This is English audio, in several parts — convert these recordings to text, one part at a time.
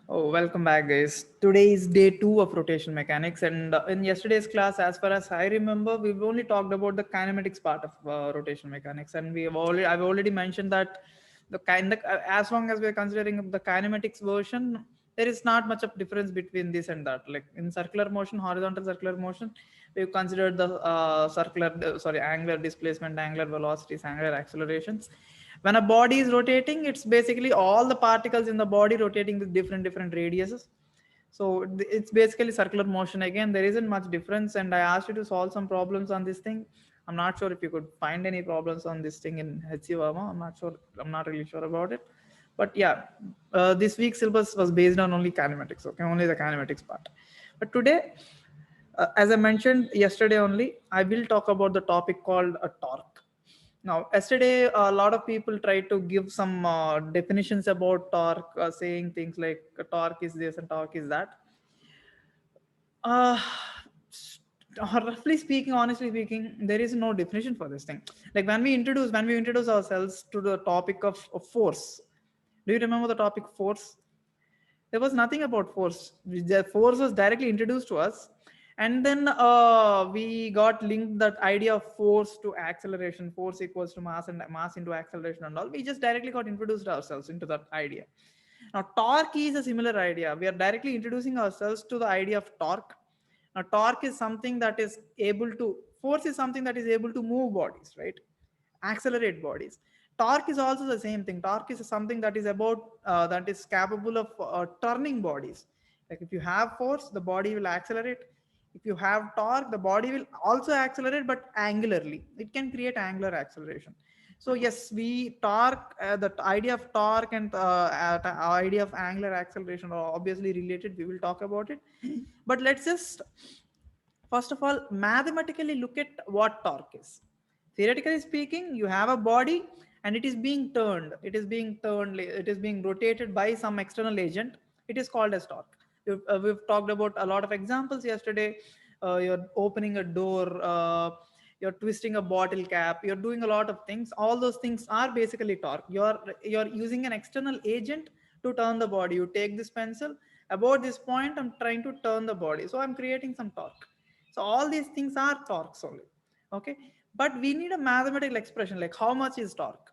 Oh, welcome back, guys. Today is day two of rotation mechanics, and in yesterday's class, as far as I remember, we've only talked about the kinematics part of rotation mechanics, and I've already mentioned that as long as we're considering the kinematics version, there is not much of difference between this and that. Like in circular motion, horizontal circular motion, we've considered the angular displacement, angular velocities, angular accelerations. When a body is rotating, it's basically all the particles in the body rotating with different radiuses. So it's basically circular motion. Again, there isn't much difference, and I asked you to solve some problems on this thing. I'm not sure if you could find any problems on this thing in HC Verma. I'm not really sure about it. But yeah, this week's syllabus was based on only kinematics. Okay, only the kinematics part. But today, as I mentioned yesterday only, I will talk about the topic called a torque. Now, yesterday, a lot of people tried to give some definitions about torque, saying things like torque is this and torque is that. Uh, Roughly speaking, honestly speaking, there is no definition for this thing. Like when we introduce ourselves to the topic of force. Do you remember the topic force? There was nothing about force. The force was directly introduced to us, and then we got linked that idea of force to acceleration. Force equals to mass, and mass into acceleration and all. We just directly got introduced ourselves into that idea. Now torque is a similar idea. We are directly introducing ourselves to the idea of torque. Now torque is something that is able to force is something that is able to move bodies, right? Accelerate bodies. Torque is also the same thing. Torque is something that is about that is capable of turning bodies. Like if you have force, the body will accelerate. If you have torque, the body will also accelerate, but angularly. It can create angular acceleration. So yes, we torque. The idea of torque and idea of angular acceleration are obviously related. We will talk about it. But let's just first of all mathematically look at what torque is. Theoretically speaking, you have a body and it is being rotated by some external agent. It is called as torque. We've talked about a lot of examples yesterday. You're opening a door, you're twisting a bottle cap, you're doing a lot of things. All those things are basically torque. You're using an external agent to turn the body. You take this pencil, about this point I'm trying to turn the body, so I'm creating some torque. So all these things are torques only. Okay, but we need a mathematical expression like how much is torque.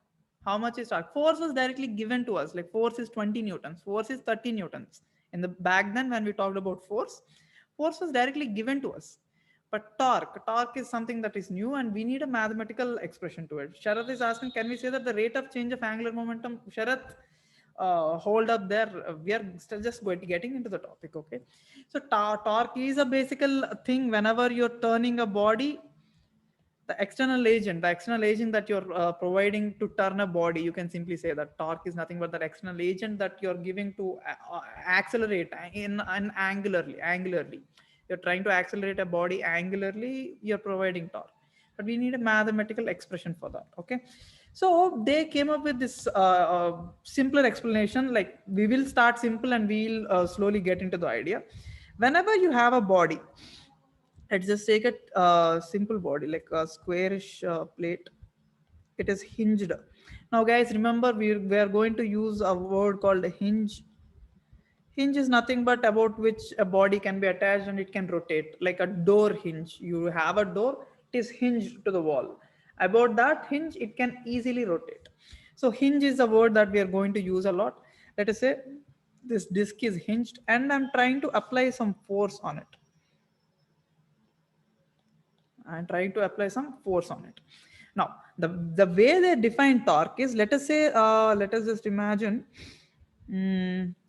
How much is torque? Force was directly given to us. Like force is 20 newtons, force is 30 newtons. In the back then when we talked about force was directly given to us. But torque is something that is new, and we need a mathematical expression to it. Sharath is asking, can we say that the rate of change of angular momentum? Sharath, hold up there. We are still just getting into the topic. Okay, so torque is a basic thing. Whenever you're turning a body, the external agent that you're providing to turn a body, you can simply say that torque is nothing but that external agent that you're giving to accelerate in angularly. You're trying to accelerate a body angularly, you're providing torque. But we need a mathematical expression for that. Okay, so they came up with this simpler explanation. Like we will start simple and we'll slowly get into the idea. Whenever you have a body, let's just take a simple body like a squarish plate. It is hinged. Now guys, remember we are going to use a word called hinge. Hinge is nothing but about which a body can be attached and it can rotate, like a door hinge. You have a door, it is hinged to the wall. About that hinge, it can easily rotate. So hinge is a word that we are going to use a lot. Let us say this disc is hinged and I'm trying to apply some force on it. And trying to apply some force on it. Now, the way they define torque is, let us say, let us just imagine,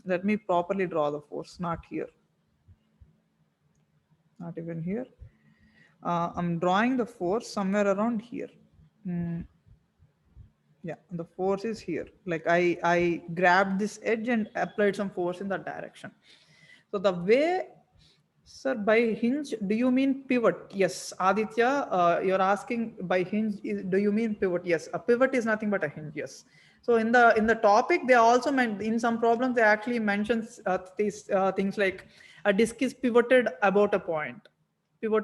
let me properly draw the force, not here, not even here. I'm drawing the force somewhere around here. Mm, yeah, the force is here. Like I grabbed this edge and applied some force in that direction. So the way, sir, by hinge, do you mean pivot? Yes, Aditya, you're asking by hinge. Do you mean pivot? Yes, a pivot is nothing but a hinge. Yes. So in the topic, they also meant in some problems they actually mentions these things like a disk is pivoted about a point, or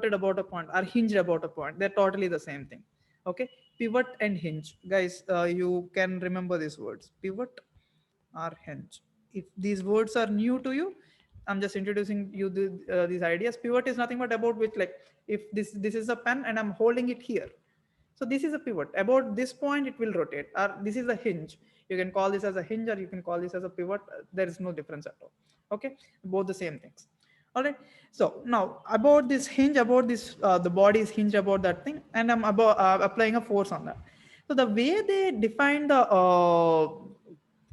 hinged about a point. They're totally the same thing. Okay, pivot and hinge, guys. You can remember these words: pivot or hinge. if these words are new to you, I'm just introducing you these ideas. Pivot is nothing but about which, like, if this is a pen and I'm holding it here, so this is a pivot. About this point it will rotate, or this is a hinge. You can call this as a hinge or you can call this as a pivot. There is no difference at all. Okay, both the same things. All right. So now about this hinge, about this the body is hinged about that thing, and I'm about applying a force on that. So the way they define the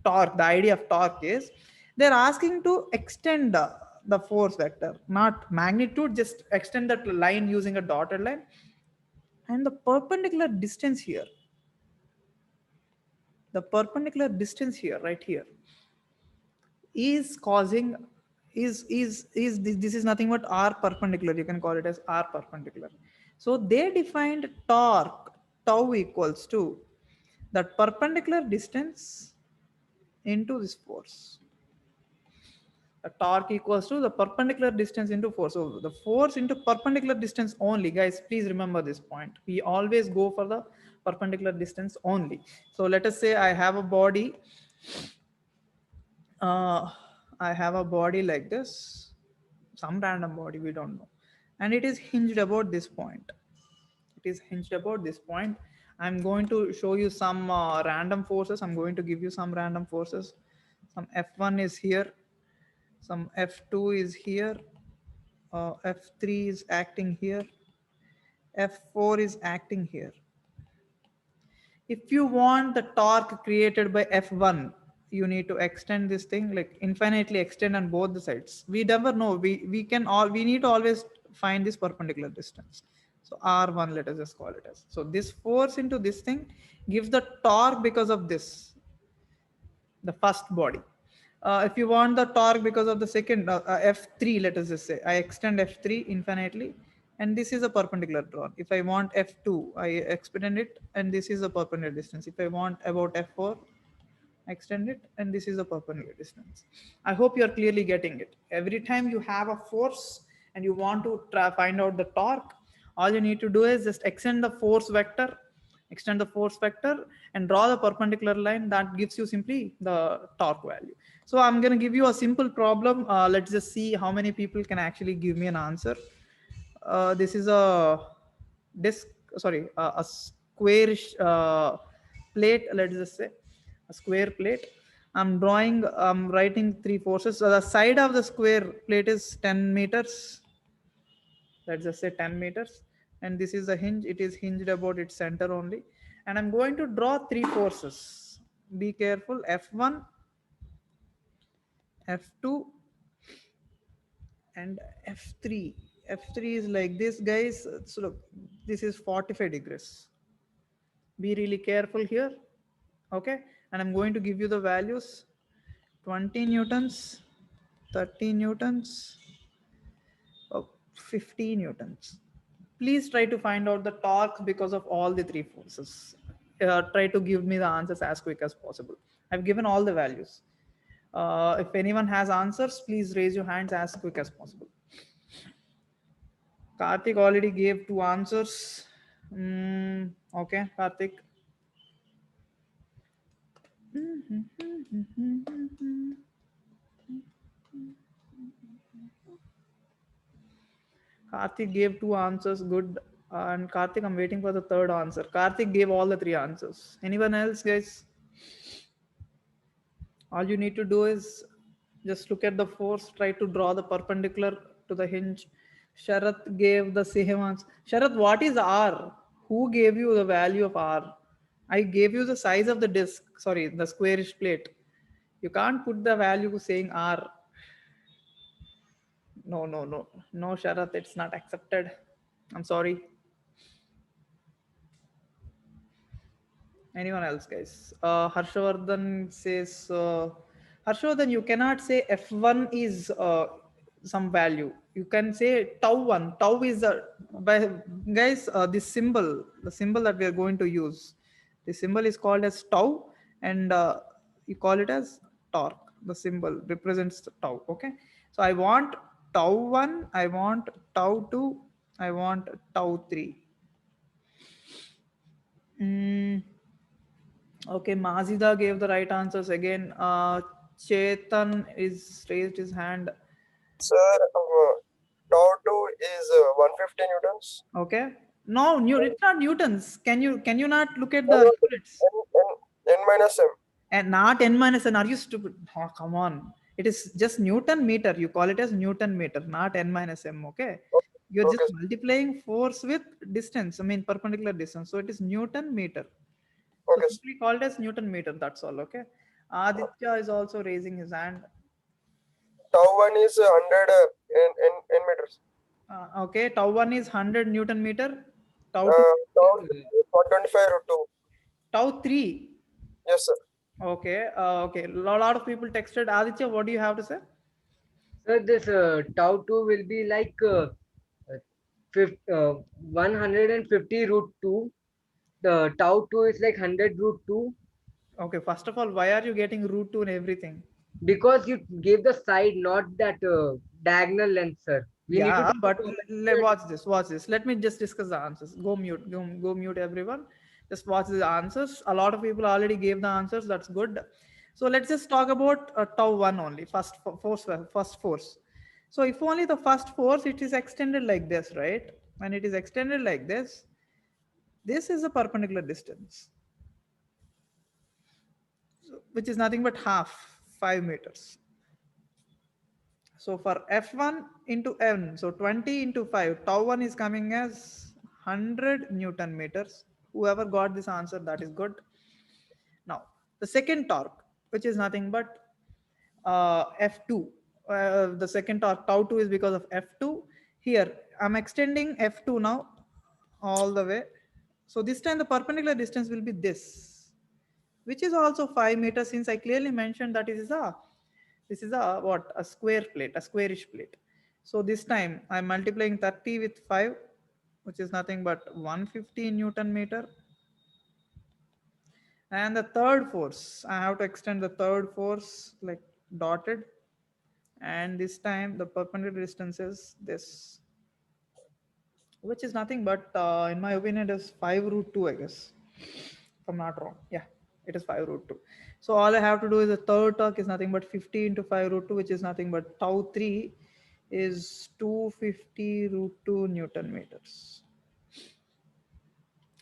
torque, the idea of torque is they're asking to extend the force vector, not magnitude, just extend that line using a dotted line. And the perpendicular distance here, right here, is causing, is this is nothing but r perpendicular. You can call it as r perpendicular. So they defined torque, tau equals to that perpendicular distance into this force. The torque equals to the perpendicular distance into force. So the force into perpendicular distance only, guys, please remember this point. We always go for the perpendicular distance only. So let us say I have a body, I have a body like this, some random body, we don't know, and it is hinged about this point. It is hinged about this point. I'm going to show you some random forces. I'm going to give you some random forces. Some F1 is here, some F2 is here, F3 is acting here, F4 is acting here. If you want the torque created by F1, you need to extend this thing, like infinitely extend on both the sides. We never know. We need to always find this perpendicular distance. So R1, let us just call it as. So this force into this thing gives the torque because of this, the first body. If you want the torque because of the second, F3, let us just say, I extend F3 infinitely, and this is a perpendicular drawn. If I want F2, I extend it, and this is a perpendicular distance. If I want about F4, extend it, and this is a perpendicular distance. I hope you are clearly getting it. Every time you have a force and you want to find out the torque, all you need to do is just extend the force vector, and draw the perpendicular line that gives you simply the torque value. So I'm going to give you a simple problem. Let's just see how many people can actually give me an answer. This is a disc, sorry, a squarish plate, let's just say a square plate. I'm writing three forces. So the side of the square plate is 10 meters. Let's just say 10 meters. And this is the hinge. It is hinged about its center only. And I'm going to draw three forces. Be careful. F1, F2, and F3. F3 is like this, guys. So look, this is 45 degrees. Be really careful here. Okay. And I'm going to give you the values: 20 newtons, 30 newtons, 50 newtons. Please try to find out the torque because of all the three forces. Try to give me the answers as quick as possible. I've given all the values. If anyone has answers, please raise your hands as quick as possible. Karthik already gave two answers. Okay, Karthik. Karthik gave two answers. Good. And Karthik, I'm waiting for the third answer. Karthik gave all the three answers. Anyone else, guys? All you need to do is just look at the force, try to draw the perpendicular to the hinge. Sharath gave the same answer. Sharath, what is R? Who gave you the value of R? I gave you the size of the disc, sorry, the squarish plate. You can't put the value saying R. No, no, no. No, Sharath, it's not accepted. I'm sorry. Anyone else, guys? Harshavardhan says, Harshavardhan, you cannot say F1 is some value. You can say tau1. Tau is guys, this symbol, the symbol that we are going to use. The symbol is called as tau, and you call it as torque. The symbol represents the tau. Okay. So I want tau1, I want tau2, I want tau3. Okay, Mazida gave the right answers again. Chetan is raised his hand. Sir, tau 2 is 150 newtons. Okay. No, it's not newtons. Can you not look at No, the no, sir. units? N minus m. And not n minus n. Are you stupid? Oh, come on. It is just Newton meter. You call it as Newton meter, not n minus m. Okay. Okay, You're just okay, sir. multiplying force with distance. I mean perpendicular distance. So it is Newton meter. So Okay, sir. simply called as Newton meter. That's all. Okay. Aditya is also raising his hand. Tau 1 is 100 n meters. Okay. Tau 1 is 100 Newton meter. Tau 2 Tau is 3 is 125 root 2. Tau 3. Yes, sir. Okay. Okay. A lot of people texted. Aditya, what do you have to say? So this tau 2 will be like 150 root 2. The tau 2 is like 100 root 2 Okay. First of all, why are you getting root 2 and everything? because you gave the side, not that diagonal length, sir. We need to Yeah, take the but perpendicular. watch this. Watch this. Let me just discuss the answers. Go mute. Go mute, everyone. Just watch the answers. A lot of people already gave the answers. That's good. So let's just talk about tau one only. Force. First force. So if only the first force, it is extended like this, right? When it is extended like this is a perpendicular distance, which is nothing but half 5 meters. So for F1 into N, so 20 into 5, tau 1 is coming as 100 Newton meters. Whoever got this answer, that is good. Now, the second torque, which is nothing but F2. The second torque, tau 2 is because of F2. Here, I'm extending F2 now all the way. So this time the perpendicular distance will be this, which is also 5 meters, since I clearly mentioned that this is a what, a square plate, a squarish plate. So this time I'm multiplying 30 with 5, which is nothing but 150 Newton meter. And the third force, I have to extend the third force like dotted, and this time the perpendicular distance is this, which is nothing but in my opinion it is 5 root 2, I guess, if I'm not wrong. Yeah, it is 5 root 2. So all I have to do is the third torque is nothing but 50 into 5 root 2, which is nothing but tau 3 is 250 root 2 Newton meters.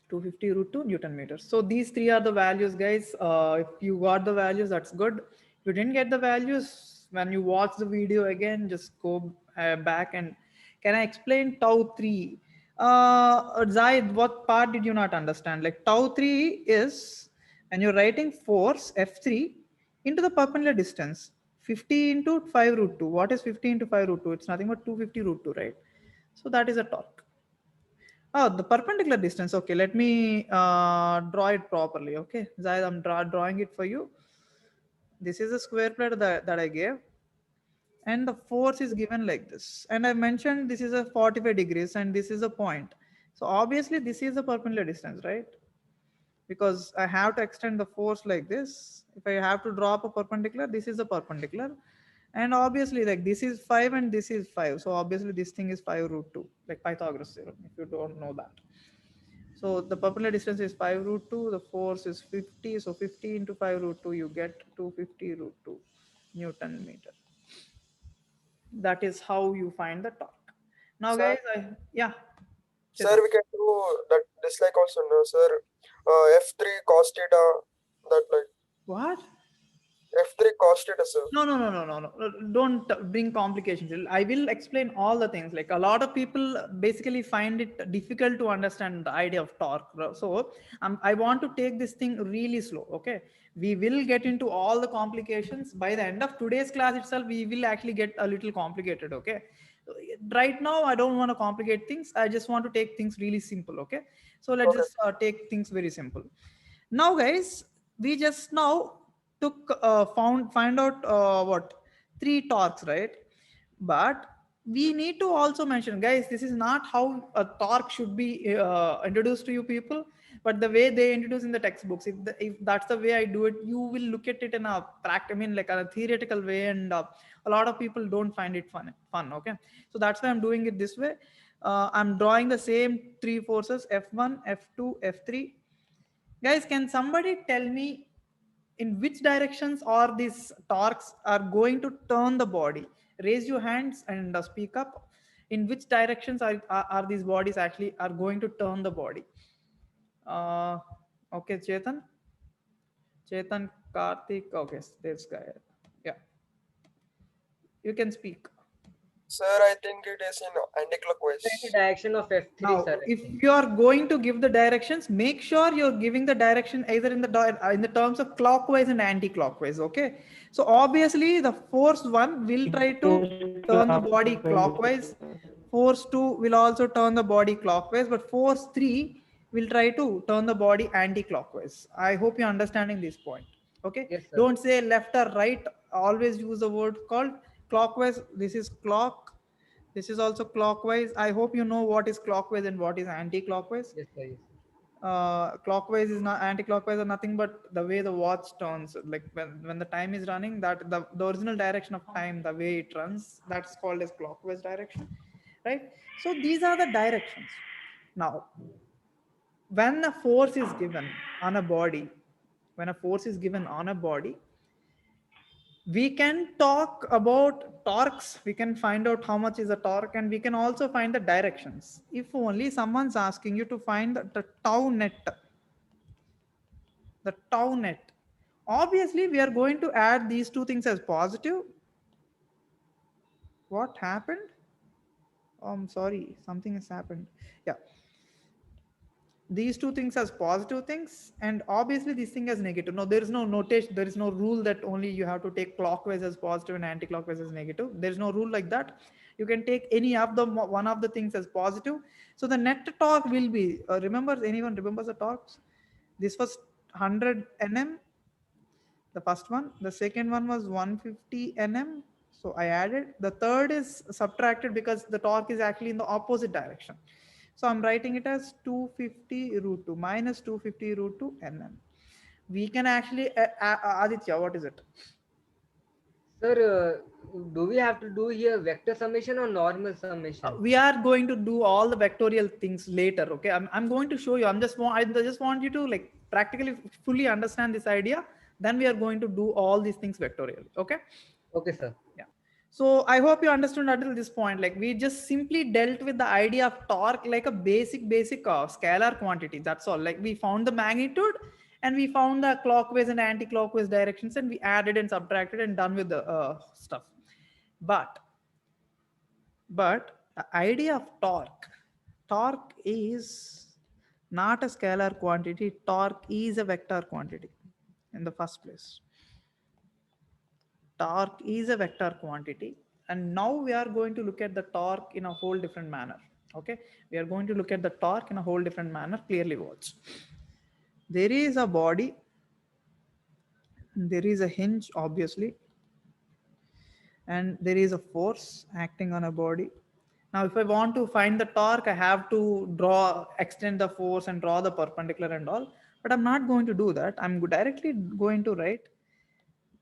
250 root 2 Newton meters. So these three are the values, guys. If you got the values, that's good. If you didn't get the values, when you watch the video again, just go back and can I explain tau 3? Zaid, what part did you not understand? Like tau 3 is when you're writing force F3 into the perpendicular distance, 50 into 5 root 2. What is 50 into 5 root 2? It's nothing but 250 root 2, right? So that is a torque. Oh, the perpendicular distance. Okay, let me draw it properly. Okay, Zaid, I'm drawing it for you. This is a square plate that I gave, and the force is given like this. And I mentioned this is a 45 degrees, and this is a point. So obviously, this is a perpendicular distance, right? Because I have to extend the force like this. If I have to drop a perpendicular, this is a perpendicular. And obviously, like this is 5 and this is 5. So obviously, this thing is 5 root 2, like Pythagoras theorem, if you don't know that. So the perpendicular distance is 5 root 2, the force is 50. So 50 into 5 root 2, you get 250 root 2 Newton meter. That is how you find the torque. Now, Sir, guys, yeah, sir, Chetan. we can do that dislike also, no, sir. F3 cos theta, that like What? F3 cos theta, sir. No, no, no, no, no, no. Don't bring complications. I will explain all the things. Like a lot of people basically find it difficult to understand the idea of torque. So I want to take this thing really slow. Okay. We will get into all the complications. By the end of today's class itself, we will actually get a little complicated. Okay. Right now, I don't want to complicate things. I just want to take things really simple. Okay. So let's Okay, just take things very simple. Now, guys, we just now took find out what three torques, right? But we need to also mention, guys, this is not how a torque should be introduced to you people, but the way they introduce in the textbooks. If that's the way I do it, you will look at it in a practice, I mean, like a theoretical way, and a lot of people don't find it fun. Okay, so that's why I'm doing it this way. I'm drawing the same three forces: F1, F2, F3. Guys, can somebody tell me in which directions are these torques are going to turn the body? Raise your hands and speak up. In which directions are these bodies actually are going to turn the body? uh, okay, Chetan, Karthik, okay, this guy, yeah, you can speak. Sir, I think it is in In anti-clockwise. the direction of F3, Now, sir. if you are going to give the directions, make sure you're giving the direction either in the terms of clockwise and anti-clockwise. Okay. So obviously, the force one will try to turn the body clockwise. Force two will also turn the body clockwise, but force three will try to turn the body anti-clockwise. I hope you're understanding this point. Okay. Yes, sir. Don't say left or right. Always use the word called clockwise. This is clock. This is also clockwise. I hope you know what is clockwise and what is anti-clockwise. Yes, sir. Yes, sir. Clockwise is not anti-clockwise or nothing but the way the watch turns. Like when the time is running, that the original direction of time, the way it runs, that's called as clockwise direction, right? So these are the directions. Now, when a force is given on a body, when a force is given on a body, we can talk about torques. We can find out how much is a torque, and we can also find the directions. If only someone's asking you to find the tau net, the tau net, obviously we are going to add these two things as positive. What happened? I'm sorry, something has happened. Yeah, these two things as positive things, and obviously this thing as negative. No, there is no notation, there is no rule that only you have to take clockwise as positive and anti-clockwise as negative. There is no rule like that. You can take any of the one of the things as positive. So the net torque will be, anyone remembers the torques? This was 100 nm, the first one. The second one was 150 nm. So I added. The third is subtracted because the torque is actually in the opposite direction. So I'm writing it as 250 root 2 minus 250 root 2 nm. We can actually, Aditya, what is it? Sir, do we have to do here vector summation or normal summation? We are going to do all the vectorial things later. Okay, I'm going to show you. I just want you to like practically fully understand this idea. Then we are going to do all these things vectorially. Okay. Okay, sir. Yeah. So I hope you understood until this point. Like we just simply dealt with the idea of torque like a basic scalar quantity. That's all. Like we found the magnitude and we found the clockwise and anti-clockwise directions, and we added and subtracted and done with the stuff. But the idea of torque is not a scalar quantity. Torque is a vector quantity in the first place. Torque is a vector quantity, and now we are going to look at the torque in a whole different manner. Okay, we are going to look at the torque in a whole different manner. Clearly watch. There is a body, there is a hinge obviously, and there is a force acting on a body. Now if I want to find the torque, I have to extend the force and draw the perpendicular and all, but I'm not going to do that. I'm directly going to write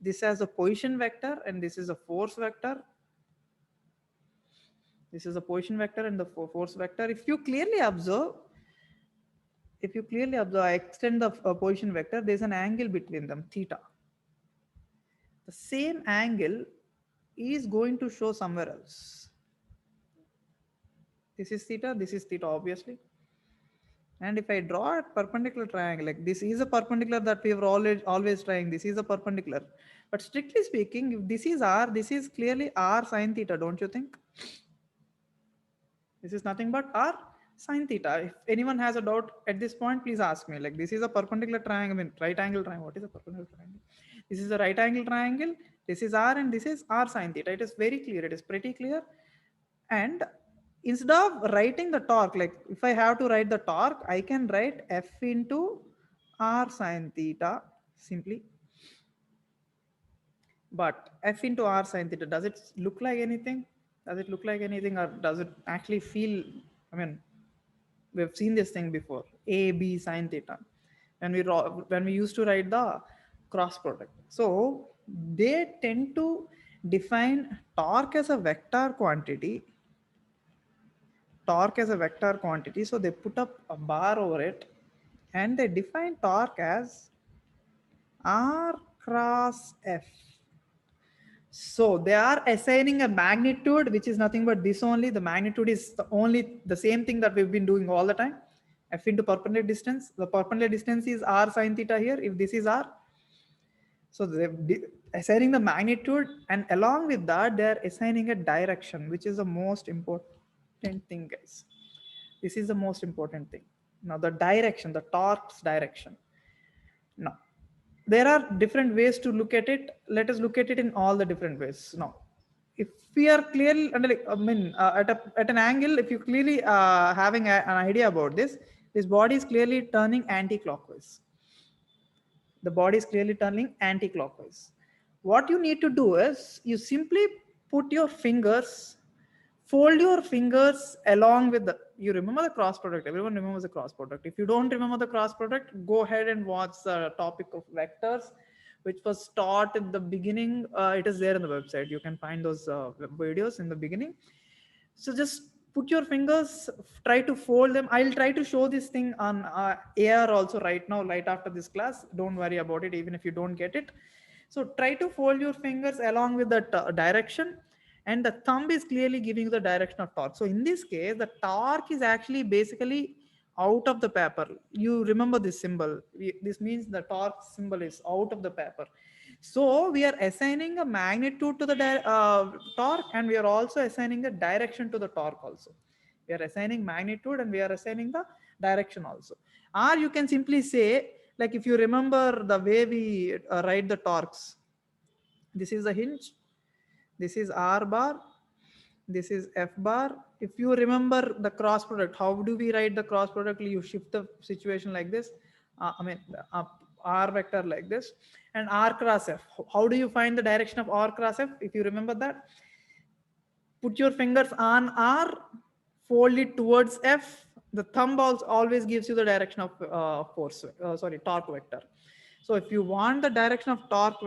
this as a position vector, and this is a force vector. This is a position vector and the force vector. If you clearly observe, I extend the position vector, there's an angle between them, theta. The same angle is going to show somewhere else. This is theta, obviously. And if I draw a perpendicular triangle, like this is a perpendicular that we are always trying, this is a perpendicular. But strictly speaking, if this is r, this is clearly r sine theta, don't you think? This is nothing but r sine theta. If anyone has a doubt at this point, please ask me. Like this is a perpendicular triangle, I mean right angle triangle. What is a perpendicular triangle? This is a right angle triangle. This is r and this is r sine theta. It is very clear. It is pretty clear. And instead of writing the torque, like if I have to write the torque, I can write f into r sine theta simply. But f into r sine theta, does it look like anything? Does it look like anything, or does it actually feel, I mean, we've seen this thing before, a b sine theta, when we used to write the cross product. So they tend to define torque as a vector quantity. So they put up a bar over it, and they define torque as r cross F. So they are assigning a magnitude, which is nothing but this only. The magnitude is the same thing that we've been doing all the time. F into perpendicular distance. The perpendicular distance is r sine theta here. If this is r, so they're assigning the magnitude, and along with that, they're assigning a direction, which is the most important thing, guys. This is the most important thing. Now the direction, the torque's direction. Now there are different ways to look at it. Let us look at it in all the different ways. Now, if we are clearly, at an angle, if you clearly having an idea about this body is clearly turning anti-clockwise. The body is clearly turning anti-clockwise. What you need to do is you simply put your fingers, fold your fingers along with you remember the cross product. Everyone remembers the cross product. If you don't remember the cross product, go ahead and watch the topic of vectors, which was taught in the beginning. It is there in the website. You can find those videos in the beginning. So just put your fingers, try to fold them. I'll try to show this thing on AR also right now, right after this class. Don't worry about it, even if you don't get it. So try to fold your fingers along with the direction, and the thumb is clearly giving you the direction of torque. So in this case, the torque is actually basically out of the paper. You remember this symbol. This means the torque symbol is out of the paper. So we are assigning a magnitude to the torque, and we are also assigning a direction to the torque also. We are assigning magnitude and we are assigning the direction also. Or you can simply say, like if you remember the way we write the torques, this is a hinge, this is R bar, this is F bar. If you remember the cross product, how do we write the cross product? You shift the situation like this. R vector like this, and R cross F. How do you find the direction of R cross F? If you remember that, put your fingers on R, fold it towards F. The thumb always gives you the direction of torque vector. So if you want the direction of torque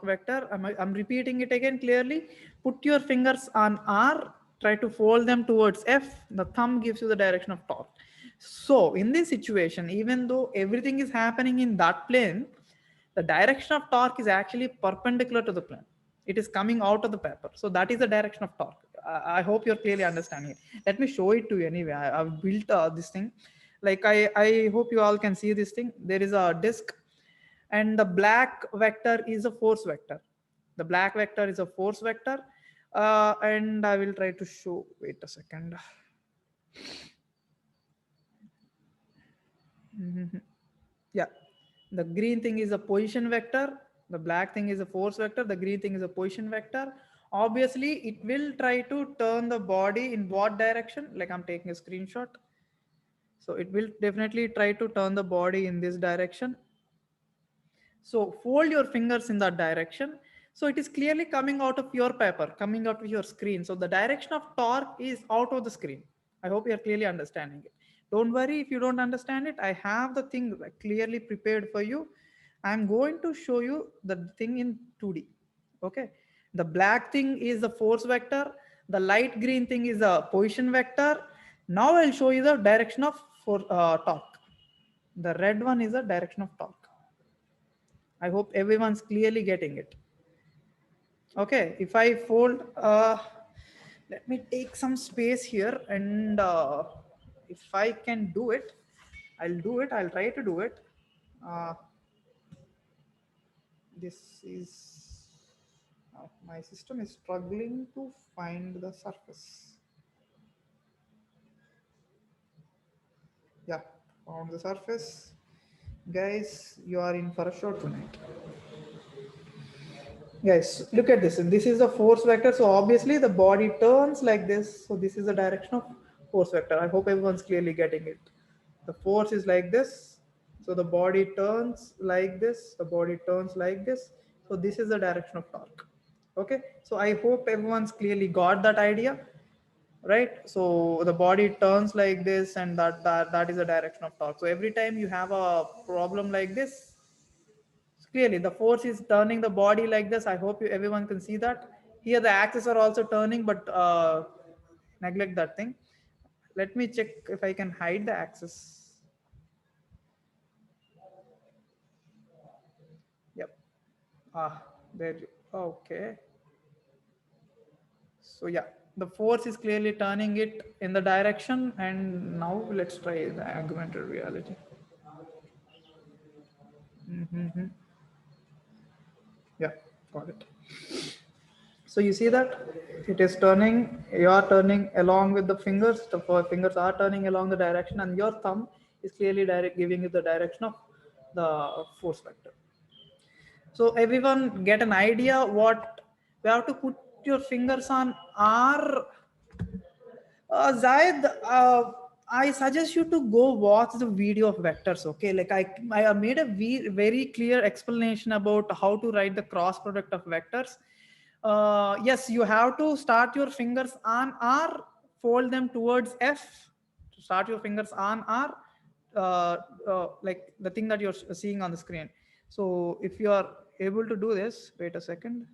vector, I'm repeating it again clearly. Put your fingers on R, try to fold them towards F. The thumb gives you the direction of torque. So in this situation, even though everything is happening in that plane, the direction of torque is actually perpendicular to the plane. It is coming out of the paper. So that is the direction of torque. I hope you're clearly understanding it. Let me show it to you anyway. I've built this thing. Like I hope you all can see this thing. There is a disk, and the black vector is a force vector. The black vector is a force vector. And I will try to show, wait a second. Yeah, the green thing is a position vector, the black thing is a force vector, the green thing is a position vector. Obviously it will try to turn the body in what direction, like I'm taking a screenshot. So it will definitely try to turn the body in this direction. So fold your fingers in that direction. So it is clearly coming out of your paper, coming out of your screen. So the direction of torque is out of the screen. I hope you are clearly understanding it. Don't worry if you don't understand it. I have the thing clearly prepared for you. I'm going to show you the thing in 2D. Okay. The black thing is the force vector. The light green thing is the position vector. Now I'll show you the direction of torque. The red one is the direction of torque. I hope everyone's clearly getting it. Okay, if I fold, let me take some space here, and if I can do it, I'll do it. I'll try to do it. This is, my system is struggling to find the surface. Yeah, found the surface. Guys, you are in for a show tonight. Guys, look at this. And this is the force vector. So obviously the body turns like this. So this is the direction of force vector. I hope everyone's clearly getting it. The force is like this. So the body turns like this. The body turns like this. So this is the direction of torque. Okay. So I hope everyone's clearly got that idea, right? So the body turns like this, and that is the direction of torque. So every time you have a problem like this, clearly the force is turning the body like this. I hope everyone can see that. Here the axes are also turning, but neglect that thing. Let me check if I can hide the axis. There. Okay. So yeah, the force is clearly turning it in the direction, and now let's try the augmented reality. Mhm. Yeah, got it. So you see that it is turning, you are turning along with the fingers, the fingers are turning along the direction, and your thumb is clearly giving you the direction of the force vector. So everyone get an idea what we have to put your fingers on R. Zaid, I suggest you to go watch the video of vectors. Okay, like I made a very clear explanation about how to write the cross product of vectors. Yes, you have to start your fingers on R, fold them towards F. Start your fingers on R, like the thing that you're seeing on the screen. So if you are able to do this, wait a second.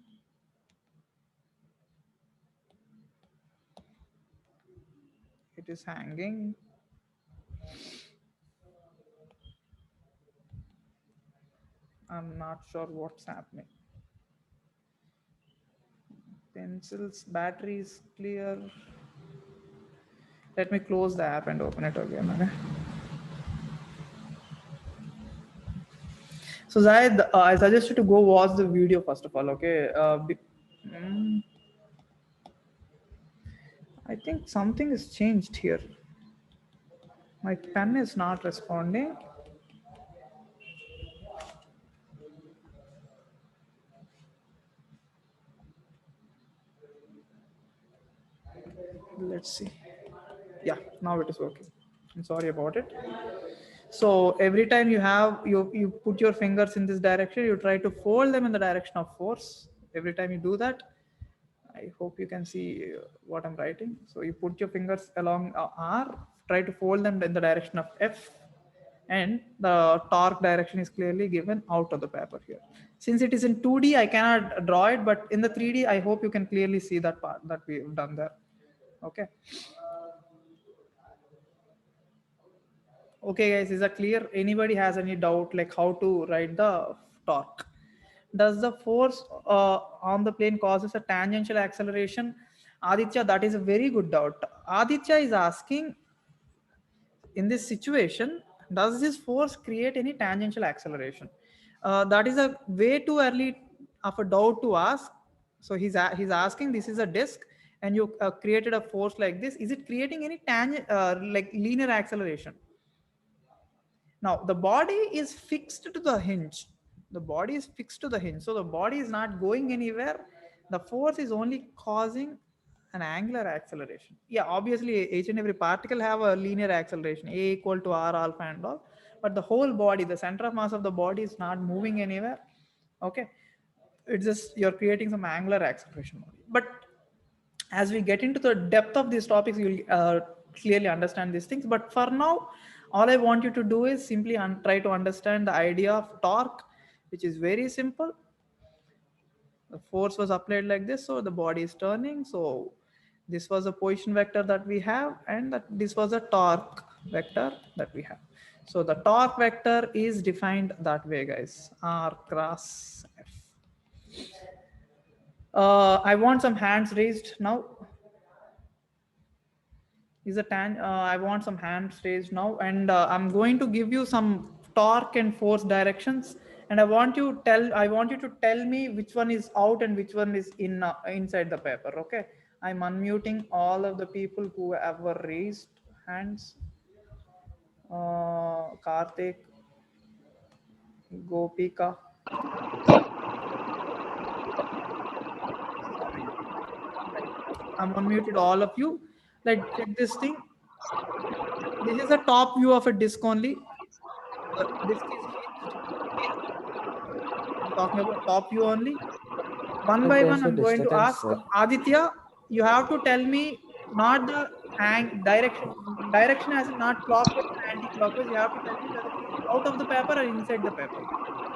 It is hanging. I'm not sure what's happening. Pencils, batteries clear. Let me close the app and open it again. Okay. So Zaid, I suggest you to go watch the video first of all. Okay. I think something has changed here. My pen is not responding. Let's see. Yeah, now it is working. I'm sorry about it. So every time you put your fingers in this direction, you try to fold them in the direction of force. Every time you do that, I hope you can see what I'm writing. So you put your fingers along R, try to fold them in the direction of F, and the torque direction is clearly given out of the paper here. Since it is in 2D, I cannot draw it, but in the 3D, I hope you can clearly see that part that we've done there. Okay. Okay, guys, is that clear? Anybody has any doubt like how to write the torque? Does the force on the plane causes a tangential acceleration? Aditya, that is a very good doubt. Aditya is asking, in this situation, does this force create any tangential acceleration? That is a way too early of a doubt to ask. So he's asking, this is a disk and you created a force like this. Is it creating any tangent, like linear acceleration? Now the body is fixed to the hinge. The body is fixed to the hinge. So the body is not going anywhere. The force is only causing an angular acceleration. Yeah, obviously each and every particle have a linear acceleration, A equal to R alpha and all. But the whole body, the center of mass of the body is not moving anywhere. Okay. It's just you're creating some angular acceleration. But as we get into the depth of these topics, you'll clearly understand these things. But for now, all I want you to do is simply try to understand the idea of torque, which is very simple. The force was applied like this, so the body is turning. So this was a position vector that we have, and that this was a torque vector that we have. So the torque vector is defined that way, guys. R cross F. I want some hands raised now. Is a I want some hands raised now, and I'm going to give you some torque and force directions, and I want you to tell me which one is out and which one is in inside the paper. Okay, I'm unmuting all of the people who ever raised hands. Karthik, Gopika. I'm unmuted all of you. Like, check this thing. This is a top view of a disk only. The disk is hinged. I'm talking about top view only. One by one, I'm going to ask Aditya. You have to tell me not the direction. Direction as in not clockwise or anti-clockwise. You have to tell me whether it is out of the paper or inside the paper.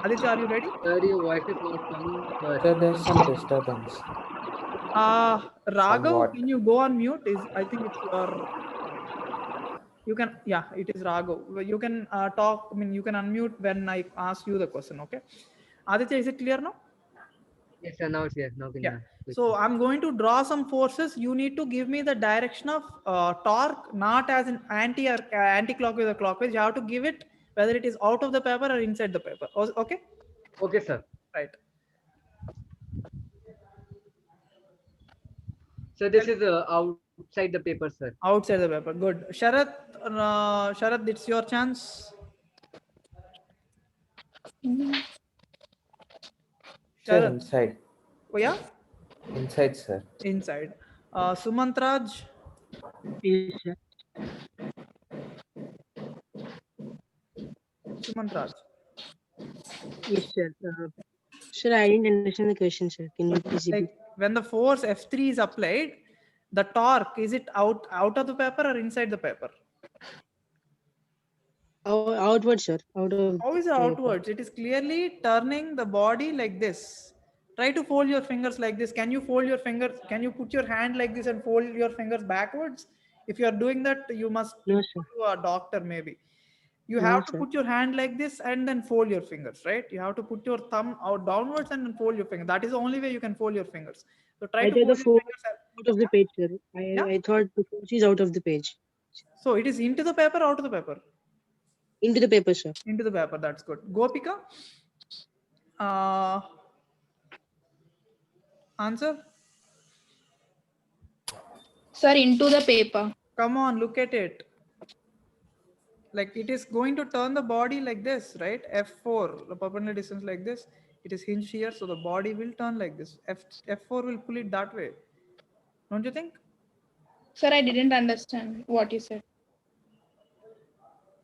Aditya, are you ready? Sir, your voice is not coming. Sir, there's some disturbance. Raghav, Somewhat. can you go on mute? I think it's your. You can, yeah, it is Raghav. You can talk. I mean, you can unmute when I ask you the question. Okay. Aditya, is it clear now? Yes, sir. Now it's yes. Now can Yeah. So I'm going to draw some forces. You need to give me the direction of torque, not as an anti or anti-clockwise or clockwise. You have to give it whether it is out of the paper or inside the paper. Okay. Okay, sir. Right. So this is outside the paper, sir. Outside the paper. Good. Sharath, it's your chance. Sir, Sharath. inside. Oh, yeah. Inside, sir. Inside. Sumantraj. Yes, sir. Sumantraj. Yes, sir. Sir, I didn't understand the question, sir. Can you please repeat? Like when the force F3 is applied, the torque, is it out of the paper or inside the paper? Outward, sir. Out of How is it the paper. outwards? It is clearly turning the body like this. Try to fold your fingers like this. Can you fold your fingers? Can you put your hand like this and fold your fingers backwards? If you are doing that, you must No, go sir. to a doctor maybe. You No, have to sir. put your hand like this and then fold your fingers, right? You have to put your thumb out downwards and then fold your finger. That is the only way you can fold your fingers. So try I to thought fold the your force fingers. out of the page, sir. Yeah. I thought the force is out of the page. So it is into the paper, out of the paper? Into the paper, sir. Into the paper. That's good. Gopika, answer. Sir, into the paper. Come on, look at it. Like it is going to turn the body like this, right? F4, the perpendicular distance like this. It is hinged here, so the body will turn like this. F4 will pull it that way. Don't you think? Sir, I didn't understand what you said.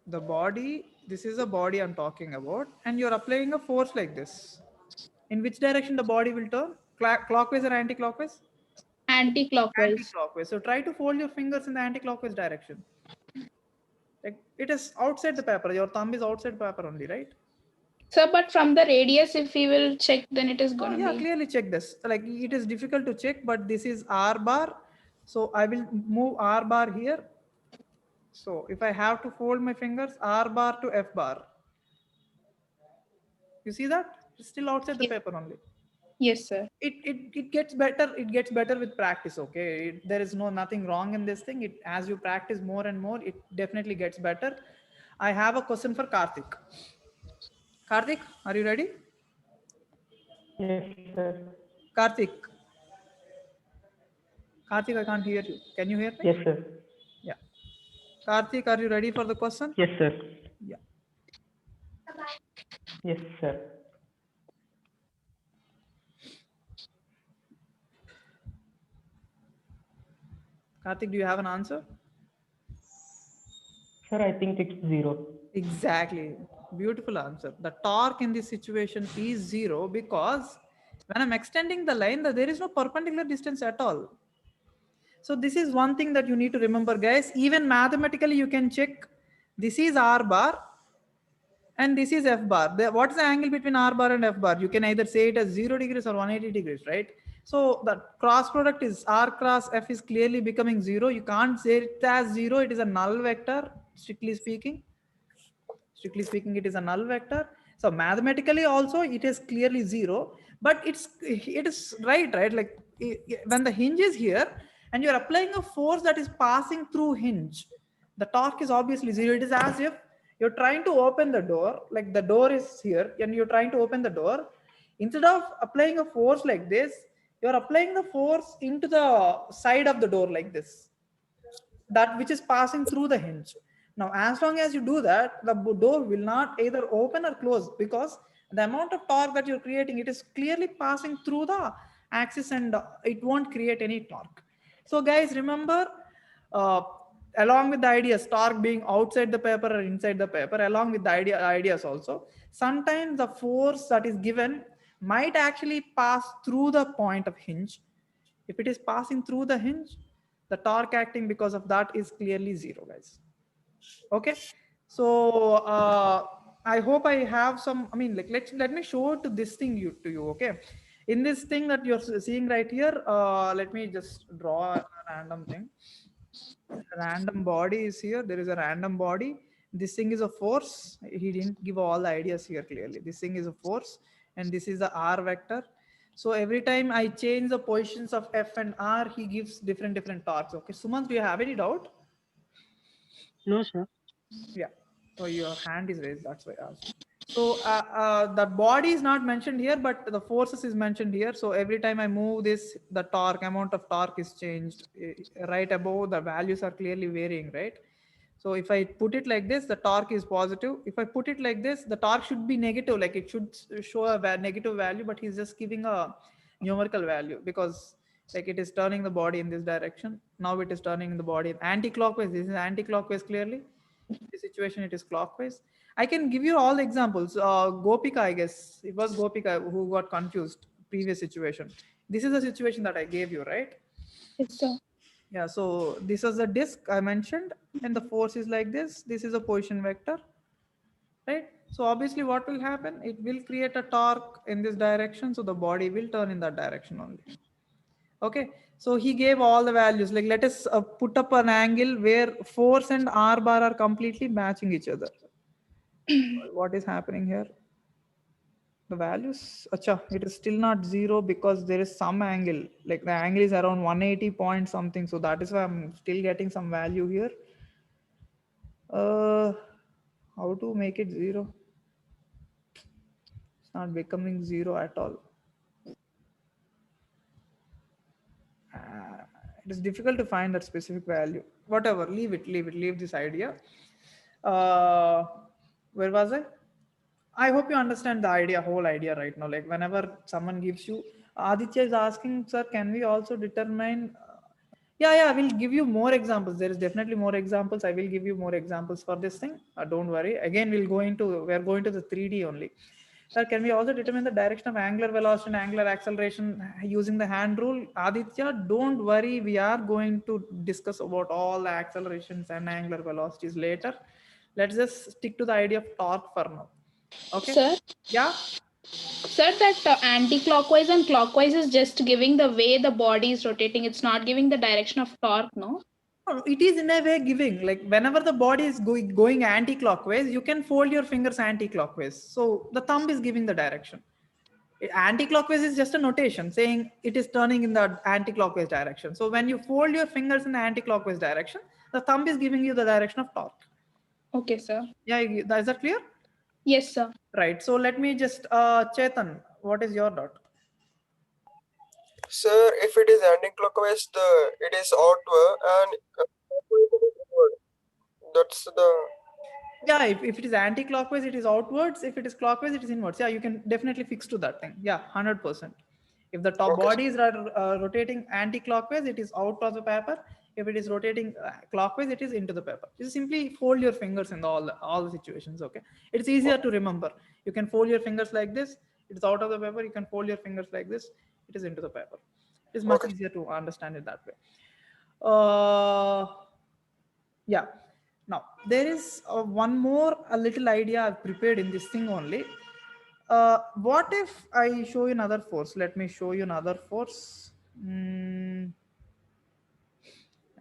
The body, this is the body I'm talking about, and you're applying a force like this. In which direction the body will turn? Clockwise or anti-clockwise? Anti-clockwise. Anti-clockwise. So try to fold your fingers in the anti-clockwise direction. Like it is outside the paper. Your thumb is outside the paper only, right? Sir, but from the radius, if we will check, then it is Oh, gonna yeah, be. clearly check this. Like it is difficult to check, but this is R bar. So I will move R bar here. So if I have to fold my fingers, R bar to F bar. You see that? It's still outside the Yes. paper only. Yes, sir. It gets better. It gets better with practice. Okay. There is nothing wrong in this thing. As you practice more and more, it definitely gets better. I have a question for Karthik. Karthik, are you ready? Yes, sir. Karthik. Karthik, I can't hear you. Can you hear me? Yes, sir. Yeah. Karthik, are you ready for the question? Yes, sir. Yeah. Yes, sir. Karthik, do you have an answer? Sir, I think it's 0. Exactly. Beautiful answer. The torque in this situation is 0 because when I'm extending the line, there is no perpendicular distance at all. So this is one thing that you need to remember, guys. Even mathematically, you can check. This is R bar and this is F bar. What is the angle between R bar and F bar? You can either say it as 0 degrees or 180 degrees, right? So the cross product is R cross F is clearly becoming 0. You can't say it as 0. It is a null vector, strictly speaking. Strictly speaking, it is a null vector. So mathematically also it is clearly 0, but it is right? Like when the hinge is here and you're applying a force that is passing through hinge, the torque is obviously 0. It is as if you're trying to open the door, like the door is here and you're trying to open the door. Instead of applying a force like this, you're applying the force into the side of the door like this, that which is passing through the hinge. Now, as long as you do that, the door will not either open or close because the amount of torque that you're creating, it is clearly passing through the axis and it won't create any torque. So guys, remember, along with the ideas, torque being outside the paper or inside the paper, along with the ideas also, sometimes the force that is given might actually pass through the point of hinge. If it is passing through the hinge, the torque acting because of that is clearly 0, guys. Okay. So I hope I have some, I mean, like let me show to this thing to you. Okay. In this thing that you're seeing right here, let me just draw a random thing. Random body is here. There is a random body. This thing is a force. He didn't give all the ideas here clearly. This thing is a force and this is the R vector. So every time I change the positions of F and R, he gives different torques. Okay, Sumant, do you have any doubt? No, sir. Yeah. So your hand is raised. That's why I asked. So the body is not mentioned here, but the forces is mentioned here. So every time I move this, the torque amount of torque is changed. Right above, the values are clearly varying, right? So if I put it like this, the torque is positive. If I put it like this, the torque should be negative, like it should show a negative value, but he's just giving a numerical value because like it is turning the body in this direction. Now it is turning the body anti-clockwise. This is anti-clockwise clearly. This situation, it is clockwise. I can give you all the examples. Gopika, I guess it was Gopika who got confused previous situation. This is the situation that I gave you, right? Yes, sir. Yeah, so this is the disk I mentioned, and the force is like this. This is a position vector, right? So obviously what will happen? It will create a torque in this direction. So the body will turn in that direction only. Okay, so he gave all the values. Like let us put up an angle where force and R bar are completely matching each other. What is happening here? The values, acha, it is still not 0 because there is some angle, like the angle is around 180 point something. So that is why I'm still getting some value here. How to make it 0? It's not becoming 0 at all. It is difficult to find that specific value. Whatever, leave this idea. Where was I hope you understand the idea, whole idea right now. Like whenever someone gives you, Aditya is asking, sir, can we also determine? Yeah, I will give you more examples. There is definitely more examples. I will give you more examples for this thing. Don't worry. Again, we're going to the 3D only. Sir, can we also determine the direction of angular velocity and angular acceleration using the hand rule? Aditya, don't worry. We are going to discuss about all the accelerations and angular velocities later. Let's just stick to the idea of torque for now. Okay. Sir, Yeah. sir, that anti-clockwise and clockwise is just giving the way the body is rotating. It's not giving the direction of torque, no? No, it is in a way giving, like whenever the body is going anti-clockwise, you can fold your fingers anti-clockwise. So the thumb is giving the direction. Anti-clockwise is just a notation saying it is turning in the anti-clockwise direction. So when you fold your fingers in the anti-clockwise direction, the thumb is giving you the direction of torque. Okay, sir. Yeah, is that clear? Yes, sir. Right. So let me just, Chetan, what is your doubt? Sir, if it is anti-clockwise, it is outward, and inward. That's the. Yeah, if it is anti-clockwise, it is outwards. If it is clockwise, it is inwards. Yeah, you can definitely fix to that thing. Yeah, 100%. If the top Okay, body is rotating anti-clockwise, it is out of the paper. If it is rotating clockwise, it is into the paper. Just simply fold your fingers in all the situations. Okay, it's easier to remember. You can fold your fingers like this. It is out of the paper. You can fold your fingers like this. It is into the paper. It is much Okay. easier to understand it that way. Yeah. Now there is one more a little idea I've prepared in this thing only. What if I show you another force? Let me show you another force.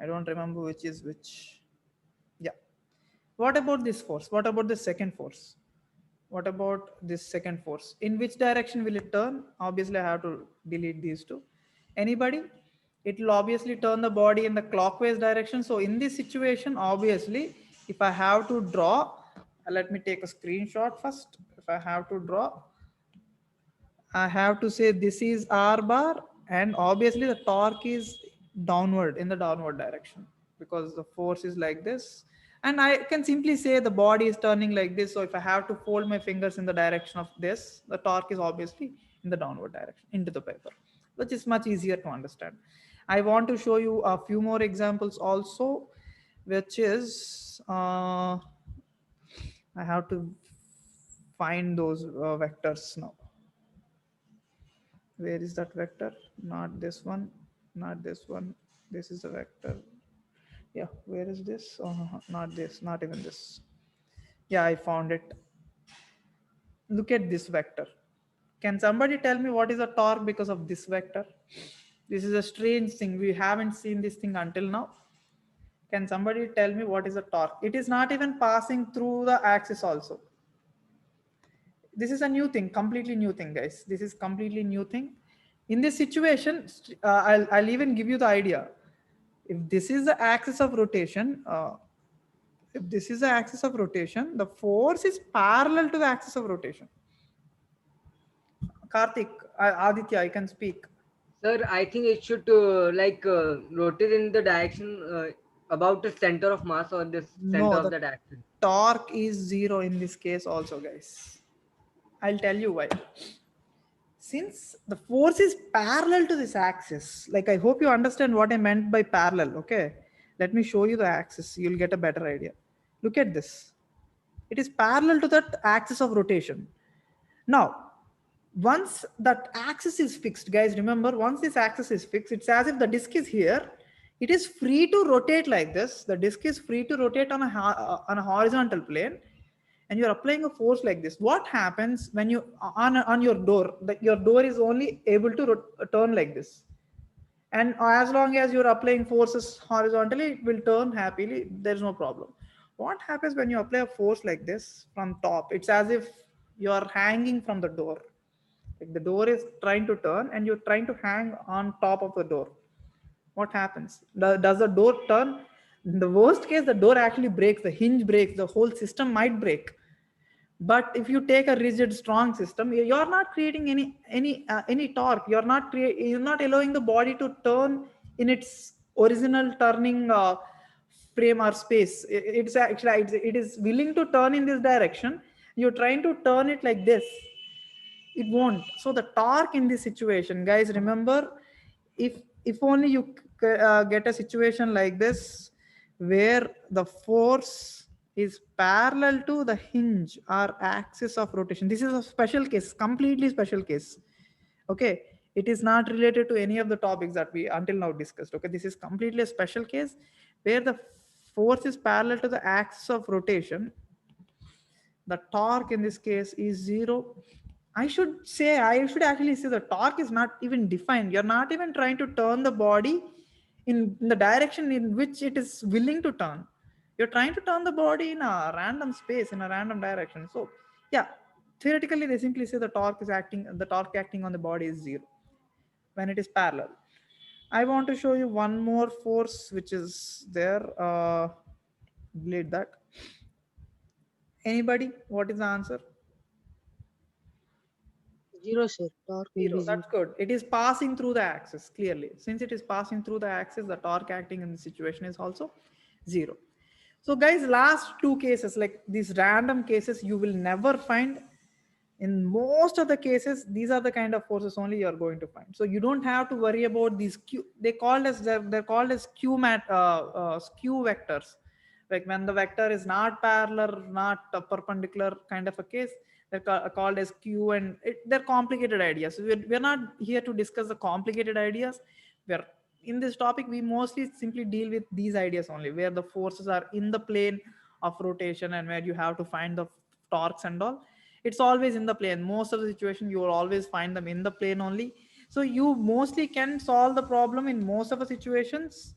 I don't remember which is which. Yeah. What about this force? What about the second force? What about this second force? In which direction will it turn? Obviously, I have to delete these two. Anybody? It will obviously turn the body in the clockwise direction. So in this situation, obviously, if I have to draw, let me take a screenshot first. If I have to draw, I have to say this is R bar, and obviously the torque is downward in the downward direction because the force is like this. And I can simply say the body is turning like this. So if I have to fold my fingers in the direction of this, the torque is obviously in the downward direction into the paper, which is much easier to understand. I want to show you a few more examples also, which is, I have to find those vectors now. Where is that vector? Not this one, not this one. This is the vector. Yeah, where is this? Oh, not this, not even this. Yeah, I found it. Look at this vector. Can somebody tell me what is the torque because of this vector? This is a strange thing. We haven't seen this thing until now. Can somebody tell me what is the torque? It is not even passing through the axis also. This is a new thing, completely new thing, guys. This is completely new thing. In this situation, I'll even give you the idea. If this is the axis of rotation, the force is parallel to the axis of rotation. Karthik, Aditya, I can speak. Sir, I think it should rotate in the direction about the center of mass or the center No, of the that axis. torque is 0 in this case also, guys. I'll tell you why. Since the force is parallel to this axis, like I hope you understand what I meant by parallel. Okay, let me show you the axis. You'll get a better idea. Look at this. It is parallel to that axis of rotation. Now, once that axis is fixed, guys, remember, once this axis is fixed, it's as if the disk is here. It is free to rotate like this. The disk is free to rotate on a horizontal plane, and you're applying a force like this. What happens when you on your door? Your door is only able to turn like this, and as long as you're applying forces horizontally, it will turn happily. There's no problem. What happens when you apply a force like this from top? It's as if you're hanging from the door. Like the door is trying to turn and you're trying to hang on top of the door. What happens? Does the door turn? In the worst case, the door actually breaks, the hinge breaks, the whole system might break. But if you take a rigid, strong system, you're not creating any torque. You're not allowing the body to turn in its original turning frame or space. It's actually it is willing to turn in this direction. You're trying to turn it like this. It won't. So the torque in this situation, guys, remember, if only you get a situation like this where the force is parallel to the hinge or axis of rotation. This is a special case, completely special case. Okay, it is not related to any of the topics that we until now discussed. Okay, this is completely a special case where the force is parallel to the axis of rotation. The torque in this case is 0. I should actually say the torque is not even defined. You're not even trying to turn the body in the direction in which it is willing to turn. You're trying to turn the body in a random space, in a random direction. So yeah, theoretically they simply say the torque acting on the body is 0 when it is parallel. I want to show you one more force which is there. Delete that. Anybody? What is the answer? 0, sir. Torque will be 0. That's good. It is passing through the axis clearly. Since it is passing through the axis, the torque acting in the situation is also 0. So guys, last two cases, like these random cases, you will never find. In most of the cases, these are the kind of forces only you're going to find. So you don't have to worry about these Q. They're called as skew vectors. Like when the vector is not parallel, not a perpendicular kind of a case, they're called as Q, and they're complicated ideas. So we're not here to discuss the complicated ideas. We're in this topic, we mostly simply deal with these ideas only, where the forces are in the plane of rotation and where you have to find the torques and all. It's always in the plane. Most of the situation you will always find them in the plane only. So you mostly can solve the problem in most of the situations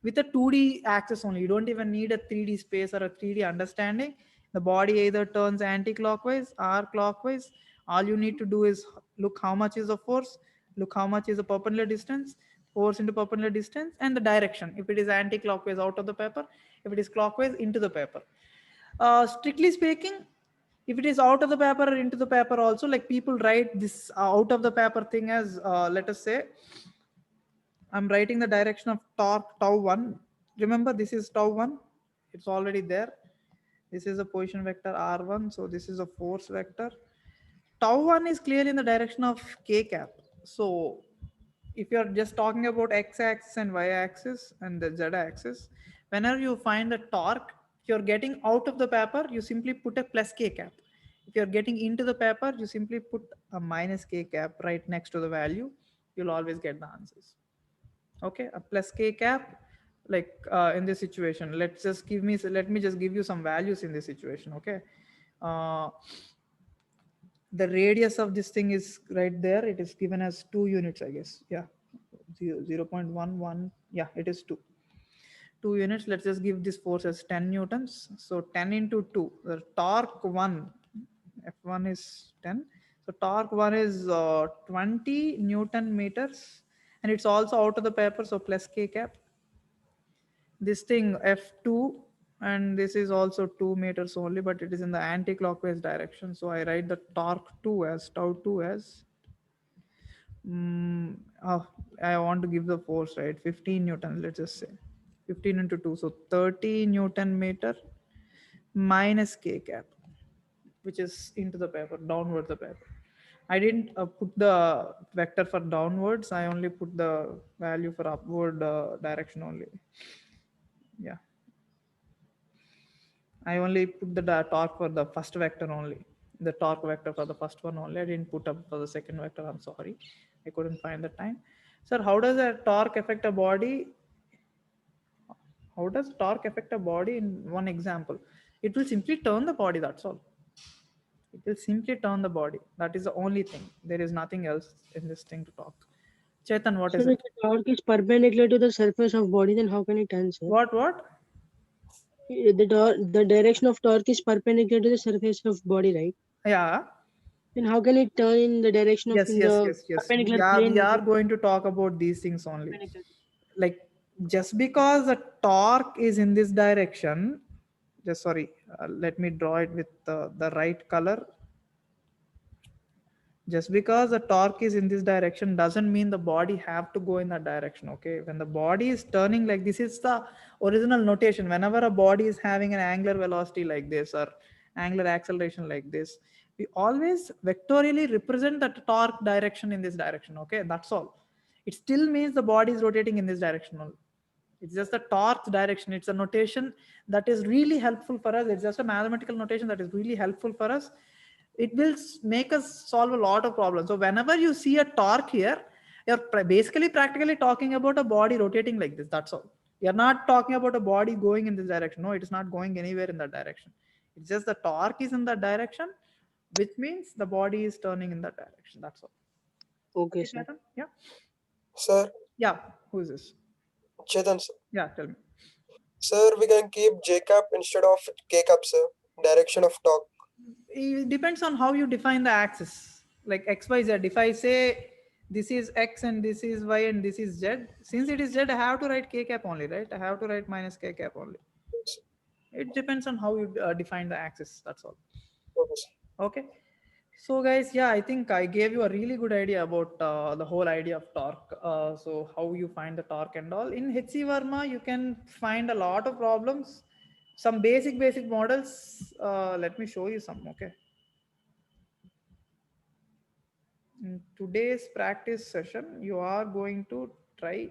with a 2D axis only. You don't even need a 3D space or a 3D understanding. The body either turns anti-clockwise or clockwise. All you need to do is look how much is the force, look how much is the perpendicular distance, force into perpendicular distance, and the direction. If it is anti-clockwise, out of the paper. If it is clockwise, into the paper. Strictly speaking, if it is out of the paper or into the paper also, like people write this out of the paper thing as, let us say, I'm writing the direction of torque tau1. Remember, this is tau1. It's already there. This is a position vector r1. So this is a force vector. Tau1 is clearly in the direction of k cap. So if you're just talking about x-axis and y-axis and the z-axis, whenever you find the torque, if you're getting out of the paper, you simply put a plus k cap. If you're getting into the paper, you simply put a minus k cap right next to the value. You'll always get the answers. Okay, a plus k cap, like in this situation, let me just give you some values in this situation. Okay, the radius of this thing is right there. It is given as 2 units, I guess. Yeah, 0.11. Yeah, it is 2 units. Let's just give this force as 10 newtons. So 10 into 2, the torque 1, F1 is 10. So torque 1 is 20 Newton meters, and it's also out of the paper, so plus K cap. This thing F2, and this is also 2 meters only, but it is in the anti-clockwise direction. So I write the torque 2 as tau 2 as, I want to give the force, right? 15 Newton, let's just say 15 into 2. So 30 Newton meter minus K cap, which is into the paper, downward the paper. I didn't put the vector for downwards. I only put the value for upward direction only. Yeah. I only put the torque for the first vector only. The torque vector for the first one only. I didn't put up for the second vector. I'm sorry. I couldn't find the time. Sir, how does a torque affect a body? How does torque affect a body in one example? It will simply turn the body, that's all. It will simply turn the body. That is the only thing. There is nothing else in this thing to talk. Chetan, what So is if it? the torque is perpendicular to the surface of body, then how can it turn, sir? What? The direction of torque is perpendicular to the surface of body, right? Yeah. Then how can it turn in the direction of Yes. perpendicular Yeah, plane? we are going to talk about these things only. Perpendicular. Like, just because the torque is in this direction, let me draw it with the right color. Just because the torque is in this direction doesn't mean the body have to go in that direction. Okay, when the body is turning, like this is the original notation. Whenever a body is having an angular velocity like this or angular acceleration like this, we always vectorially represent that torque direction in this direction. Okay, that's all. It still means the body is rotating in this direction only. It's just the torque direction. It's a notation that is really helpful for us. It's just a mathematical notation that is really helpful for us. It will make us solve a lot of problems. So whenever you see a torque here, you're basically practically talking about a body rotating like this. That's all. You're not talking about a body going in this direction. No, it is not going anywhere in that direction. It's just the torque is in that direction, which means the body is turning in that direction. That's all. Okay, sir. Chetan? Yeah. Sir, Yeah. Who is this? Chetan, sir. Yeah. Tell me. Sir, we can keep J cap instead of K cap, sir. Direction of torque. It depends on how you define the axis, like x, y, z. If I say this is x and this is y and this is z, since it is z, I have to write k cap only, right? I have to write minus k cap only. It depends on how you define the axis. That's all. Okay, sir. Okay. So guys, yeah, I think I gave you a really good idea about the whole idea of torque. So how you find the torque and all. In HC Verma, you can find a lot of problems. Some basic models. Let me show you some. Okay. In today's practice session, you are going to try.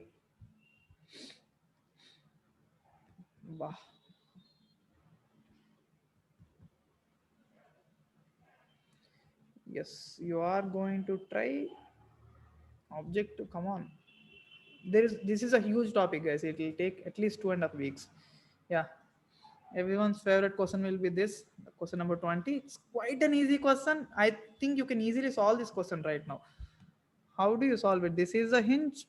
Wow. Yes, you are going to try object to come on. This is a huge topic, guys. It will take at least 2.5 weeks. Yeah. Everyone's favorite question will be this question number 20. It's quite an easy question. I think you can easily solve this question right now. How do you solve it? This is a hinge.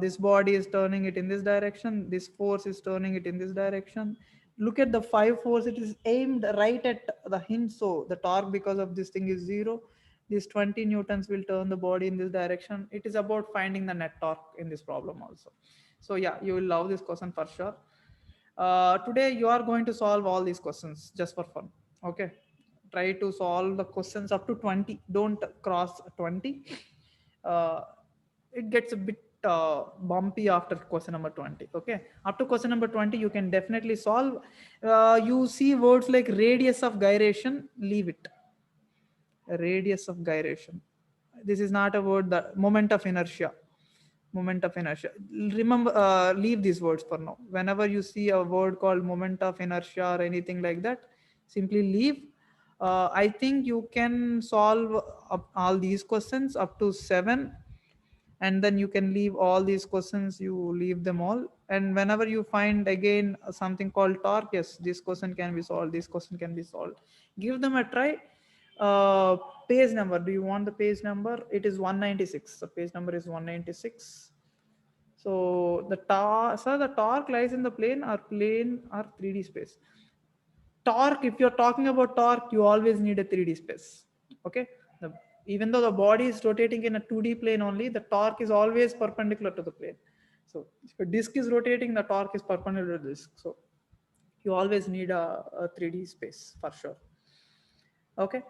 This body is turning it in this direction. This force is turning it in this direction. Look at the 5 force. It is aimed right at the hinge. So the torque because of this thing is 0. These 20 newtons will turn the body in this direction. It is about finding the net torque in this problem also. So yeah, you will love this question for sure. Today you are going to solve all these questions just for fun. Okay. Try to solve the questions up to 20. Don't cross 20. It gets a bit bumpy after question number 20. Okay, up to question number 20 you can definitely solve. You see words like radius of gyration, leave it. Radius of gyration, this is not a word. That moment of inertia, remember, leave these words for now. Whenever you see a word called moment of inertia or anything like that, simply leave. I think you can solve all these questions up to 7, and then you can leave all these questions, you leave them all. And whenever you find again something called torque, yes, this question can be solved, this question can be solved. Give them a try. Page number, do you want the page number? It is 196. The page number is 196. So the torque lies in the plane or 3D space. Torque, if you're talking about torque, you always need a 3D space. Okay, the even though the body is rotating in a 2D plane only, the torque is always perpendicular to the plane. So if a disk is rotating, the torque is perpendicular to the disk. So you always need a 3D space for sure. Okay.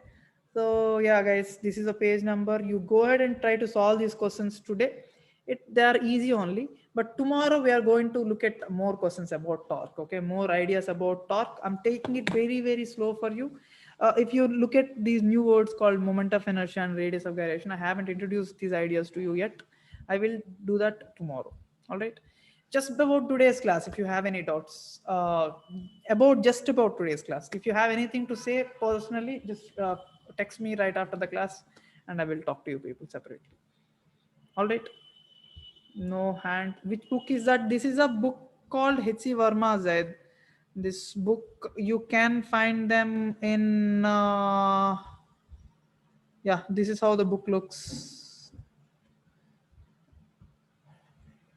So yeah, guys, this is a page number. You go ahead and try to solve these questions today. They are easy only, but tomorrow we are going to look at more questions about torque. Okay, more ideas about torque. I'm taking it very, very slow for you. If you look at these new words called moment of inertia and radius of gyration, I haven't introduced these ideas to you yet. I will do that tomorrow. All right. Just about today's class, if you have any doubts about today's class, if you have anything to say personally, just text me right after the class and I will talk to you people separately. All right. No hand. Which book is that? This is a book called H.C. Verma, Zaid. This book, you can find them in, yeah, this is how the book looks.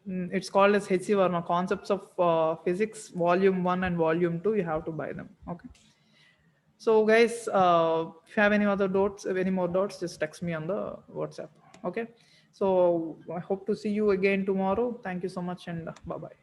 It's called as H.C. Verma, Concepts of Physics, Volume 1 and Volume 2. You have to buy them. Okay. So guys, if you have any other doubts, any more doubts, just text me on the WhatsApp. Okay. So I hope to see you again tomorrow. Thank you so much and bye-bye.